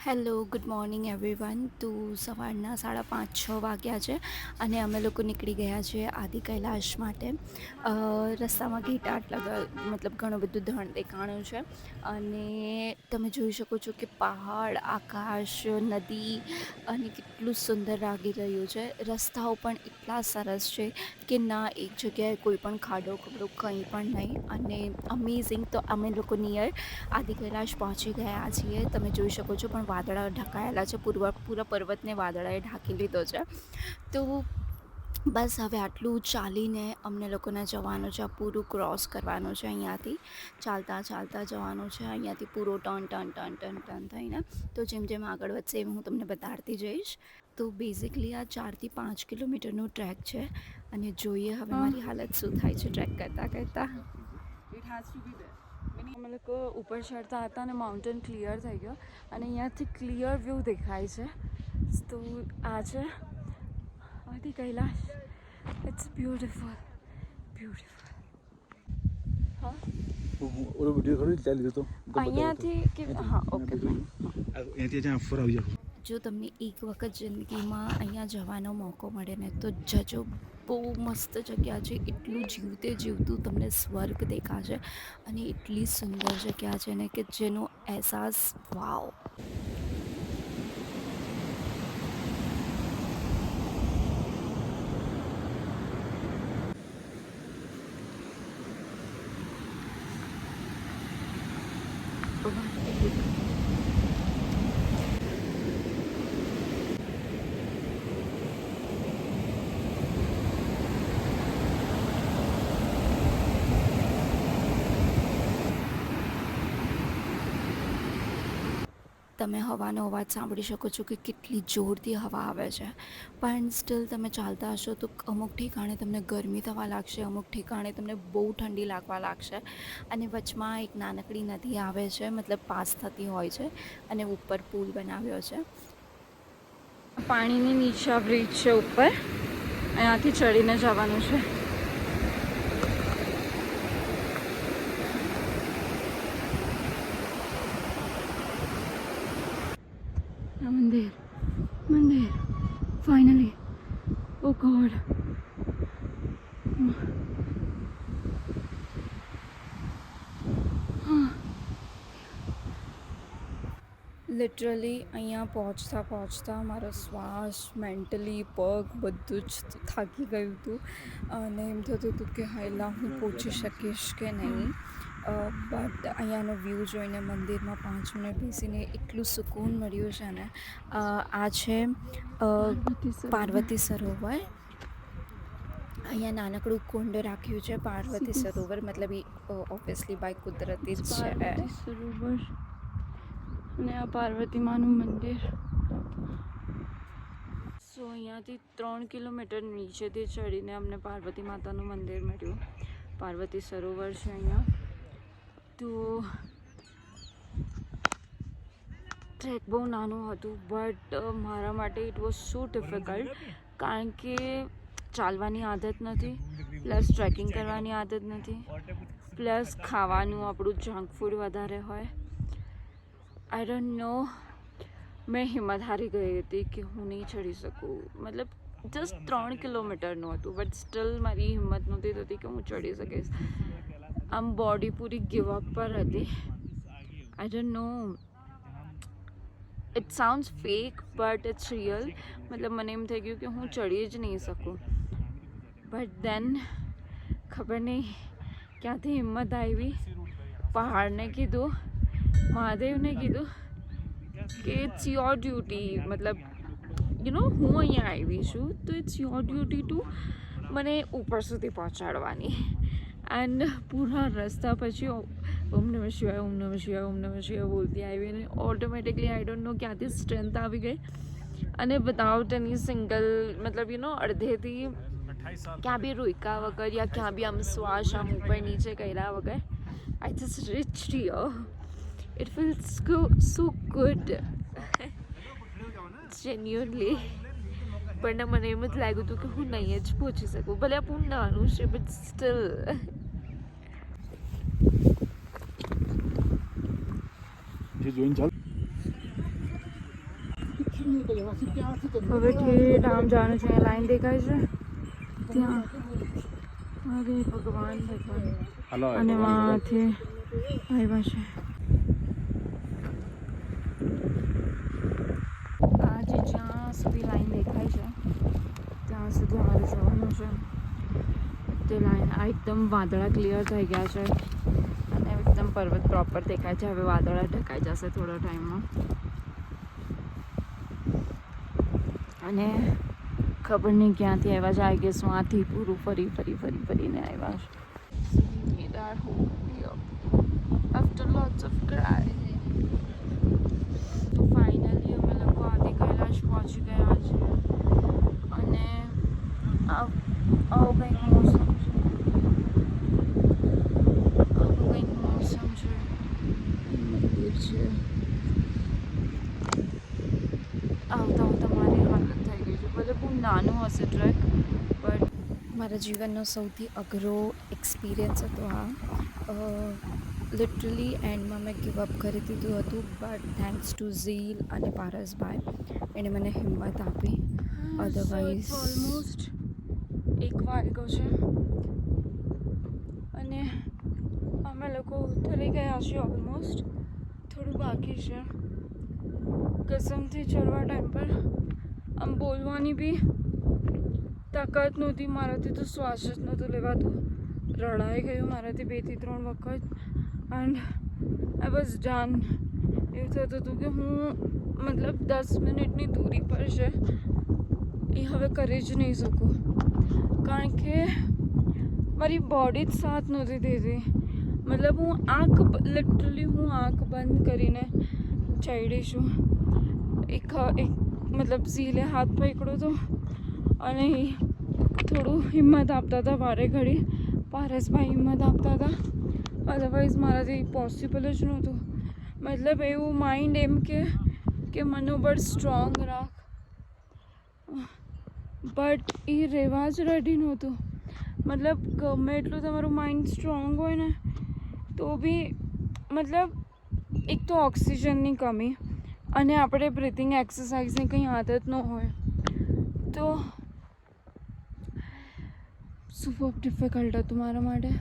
Hello good morning everyone. તો સવારના 5:30-6 વાગ્યા છે અને અમે લોકો નીકળી ગયા છે આદિ કૈલાશ માટે. રસ્તામાં ઘેટાટ મતલબ ઘણું બધું ધણ દેખાણું છે અને તમે જોઈ શકો છો કે પહાડ, આકાશ, નદી અને કેટલું સુંદર લાગી રહ્યું છે. રસ્તાઓ પણ એટલા સરસ છે કે ના એક જગ્યાએ કોઈ પણ ખાડો ખબડો કંઈ પણ નહીં અને અમેઝિંગ. તો અમે લોકો નિયર આદિ કૈલાશ પહોંચી ગયા છીએ. તમે જોઈ શકો છો પણ વાદળા ઢંકાયેલા છે, પૂરા પર્વતને વાદળાએ ઢાંકી લીધો છે. તો બસ હવે આટલું ચાલીને અમને લોકોને જવાનું છે. આ પૂરું ક્રોસ કરવાનું છે, અહીંયાથી ચાલતા જવાનું છે, અહીંયાથી પૂરો ટર્ન થઈને. તો જેમ જેમ આગળ વધશે એમ હું તમને બતાડતી જઈશ. તો બેઝિકલી આ 4-5 કિલોમીટરનો ટ્રેક છે અને જોઈએ હવે મારી હાલત શું થાય છે ટ્રેક કરતાં. અમે લોકો ઉપર ચડતા હતા અને માઉન્ટેન ક્લિયર થઈ ગયો અને અહીંયાથી ક્લિયર વ્યૂ દેખાય છે. તો આ છે આદિ કૈલાશ. It's beautiful. હા, ઓલો વિડિયો ખરો ચાલી જતો અહીંયાથી કે હા ઓકે ફાઇન. અહીંયાથી જ્યાં ફર આવી જાવ. જો તમને એક વખત જિંદગીમાં અહીંયા જવાનો મોકો મળે ને તો જજો. બહુ મસ્ત જગ્યા છે. એટલું જીવતું તમને સ્વર્ગ દેખાશે અને એટલી સુંદર જગ્યા છે ને કે જેનો અહેસાસ વાવ. તમે હવાનો અવાજ સાંભળી શકો છો કે કેટલી જોરથી હવા આવે છે. પણ સ્ટીલ તમે ચાલતા હશો તો અમુક ઠેકાણે તમને ગરમી થવા લાગશે, અમુક ઠેકાણે તમને બહુ ઠંડી લાગવા લાગશે અને વચમાં એક નાનકડી નદી આવે છે, મતલબ પાસ થતી હોય છે અને ઉપર પુલ બનાવ્યો છે. પાણીની નીચે બ્રિજ છે ઉપર, અહીંયાથી ચડીને જવાનું છે. મંદિર ફાઇનલી. ઓ ગોડ. લિટરલી અહીંયા પહોંચતા મારો શ્વાસ, મેન્ટલી પગ બધું જ થાકી ગયું હતું અને એમ થતું હતું કે હાયલા હું પહોંચી શકીશ કે નહીં. બટ અહીંયાનો વ્યૂ જોઈને મંદિરમાં 5 મિનિટ બેસીને એટલું સુકૂન મળ્યું છે ને. આ છે પાર્વતી સરોવર. અહીંયા નાનકડું કુંડ રાખ્યું છે પાર્વતી સરોવર, મતલબ એ ઓબ્વિયસલી બાય કુદરતી જ છે સરોવર. અને આ પાર્વતી માનું મંદિર. સો અહીંયાથી 3 કિલોમીટર નીચેથી ચડીને અમને પાર્વતી માતાનું મંદિર મળ્યું. પાર્વતી સરોવર છે અહીંયા. તો ટ્રેક બહુ નાનું હતું બટ મારા માટે ઇટ વોઝ સો ડિફિકલ્ટ, કારણ કે ચાલવાની આદત નથી, પ્લસ ટ્રેકિંગ કરવાની આદત નથી, પ્લસ ખાવાનું આપણું જંક ફૂડ વધારે હોય. આઈ ડોન્ટ નો. મેં હિંમત હારી ગઈ હતી કે હું નહીં ચડી શકું. મતલબ જસ્ટ 3 કિલોમીટરનું હતું બટ સ્ટીલ મારી હિંમત નહોતી થતી કે હું ચડી શકીશ. આમ બોડી પૂરી ગિવઅપ પર હતી. I don't know. It sounds fake but it's real. મતલબ મને એમ થઈ ગયું કે હું ચડી જ નહીં શકું. બટ દેન ખબર નહીં ક્યાંથી હિંમત આવી. પહાડને કીધું, મહાદેવને કીધું કે ઇટ્સ યોર ડ્યુટી, મતલબ હું અહીંયા આવી છું તો ઇટ્સ યોર ડ્યુટી ટુ મને ઉપર સુધી પહોંચાડવાની. એન્ડ પૂરા રસ્તા પછી ઓમ નમઃ શિવાય, ઓમ નમઃ શિવાય, ઓમ નમઃ શિવાય બોલતી આવી અને ઓટોમેટિકલી આઈ ડોન્ટ નો ક્યાંથી સ્ટ્રેન્થ આવી ગઈ અને વિધાઉટ એની સિંગલ મતલબ અડધેથી ક્યાં બી રોક્યા વગર યા ક્યાં બી આમ શ્વાસ આમ ઉપર નીચે કર્યા વગર I just reached here. It feels so good. Genuinely. પણ મને એમ જ લાગ્યું હતું કે હું નહીં જ પહોંચી શકું. ભલે આ પૂર્ણ નાનું છે બટ સ્ટીલ. જે જોઈને ચાલ. હવે ઠેઠ આમ જવાનું છે. લાઈન દેખાય છે ત્યાં. અરે ભગવાન ભગવાન. અને વાંથી આવ્યા છે. આજે જ્યાં સુધી લાઈન દેખાય છે ત્યાં સુધી અમારે જવાનું છે. તે લાઈન આ એકદમ વાદળા ક્લિયર થઈ ગયા છે અને એકદમ પર્વત પ્રોપર દેખાય છે. હવે વાદળા ઢકાઈ જશે થોડા ટાઈમમાં. અને ખબર નહીં ક્યાંથી આવ્યા છે. આઈ ગેસ વાંથી પૂરું ફરીને આવ્યા છે. After lots of cry. તો ફાઇનલી અમે લોકો આદિ કૈલાશ પહોંચી ગયા છે. અને આવું કંઈક મોસમ છે. મંદિર છે. આવતા મારી હાલત થઈ ગઈ છે. ભલે બહુ નાનું હશે ટ્રેક, બટ મારા જીવનનો સૌથી અઘરો એક્સપિરિયન્સ હતો આ. લિટરલી એન્ડમાં મેં ગિવ અપ કરી દીધું હતું, બટ થેન્ક્સ ટુ ઝીલ અને પારસભાઈ, એણે મને હિંમત આપી. અધરવાઇઝ ઓલમોસ્ટ 1 વાગ્યો છે અને અમે લોકો ઉતરી ગયા છીએ. ઓલમોસ્ટ થોડું બાકી છે. કસમથી ચડવા ટાઈમ પર આમ બોલવાની બી તાકાત નહોતી મારાથી. તો શ્વાસ જ નહોતું લેવાતું. રડાઈ ગયું મારાથી 2 થી 3 વખત. And I was done. એવું થતું હતું કે હું મતલબ 10 મિનિટની દૂરી પર છે એ હવે કરી જ નહીં શકું, કારણ કે મારી બોડી જ સાથ નહોતી દેતી. મતલબ હું આંખ બંધ કરીને ચડી છું. એક મતલબ ઝીલે હાથ પકડ્યો હતો અને એ થોડું હિંમત આપતા હતા વારે ઘડી. પારસભાઈ હિંમત આપતા હતા. અધરવાઇઝ મારાથી પોસિબલ જ નહોતું. મતલબ એવું માઇન્ડ એમ કે મનોબળ સ્ટ્રોંગ રાખ, બટ એ રહેવા જ રેડી નહોતું. મતલબ ગમે એટલું તમારું માઇન્ડ સ્ટ્રોંગ હોય ને તો બી મતલબ એક તો ઓક્સિજનની કમી અને આપણે બ્રિથિંગ એક્સરસાઇઝની કંઈ આદત ન હોય તો સુપર ડિફિકલ્ટ હતું મારા માટે.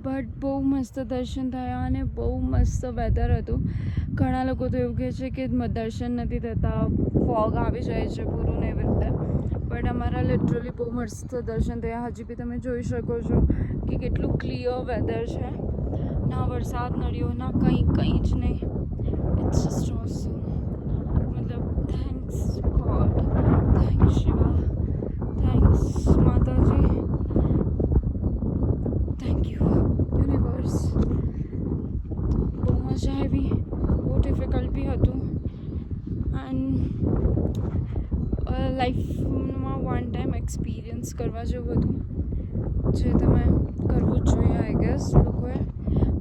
બટ બહુ મસ્ત દર્શન થયા અને બહુ મસ્ત વેધર હતું. ઘણા લોકો તો એવું કહે છે કે દર્શન નથી થતા, ફોગ આવી જાય છે પૂરું ને એવી રીતે, બટ અમારા લિટરલી બહુ મસ્ત દર્શન થયા. હજી બી તમે જોઈ શકો છો કે કેટલું ક્લિયર વેધર છે. ના વરસાદ નડ્યો, ના કંઈ જ નહીં. ઇટ્સ જસ્ટ ઓસમ. મતલબ thanks God, thanks Shiva, thanks માતાજી, થેન્ક યુ યુનિવર્સ. બહુ મજા આવી. બહુ ડિફિકલ્ટ બી હતું. એન્ડ લાઈફમાં 1 ટાઈમ એક્સપિરિયન્સ કરવા જેવું હતું, જે તમે કરવું જ જોઈએ આઈ ગેસ લોકોએ.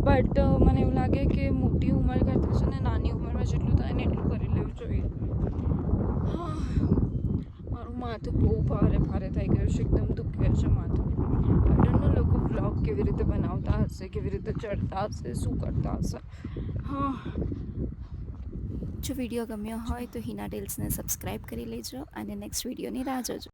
બટ મને એવું લાગે કે મોટી ઉંમર કરતાં છે ને નાની ઉંમરમાં જેટલું થાય ને એટલું કરી લેવું જોઈએ. મારું માથું બહુ ભારે થઈ ગયું છે. એકદમ દુખે છે માથું. આઈ લોકો વ્લોગ કેવી રીતે બનાવતા હશે, કેવી રીતે ચડતા હશે, શું કરતા હશે. જો વિડીયો ગમ્યો હોય તો હિના ટેલ્સને સબસ્ક્રાઈબ કરી લેજો અને નેક્સ્ટ વિડીયોની રાહ જોજો.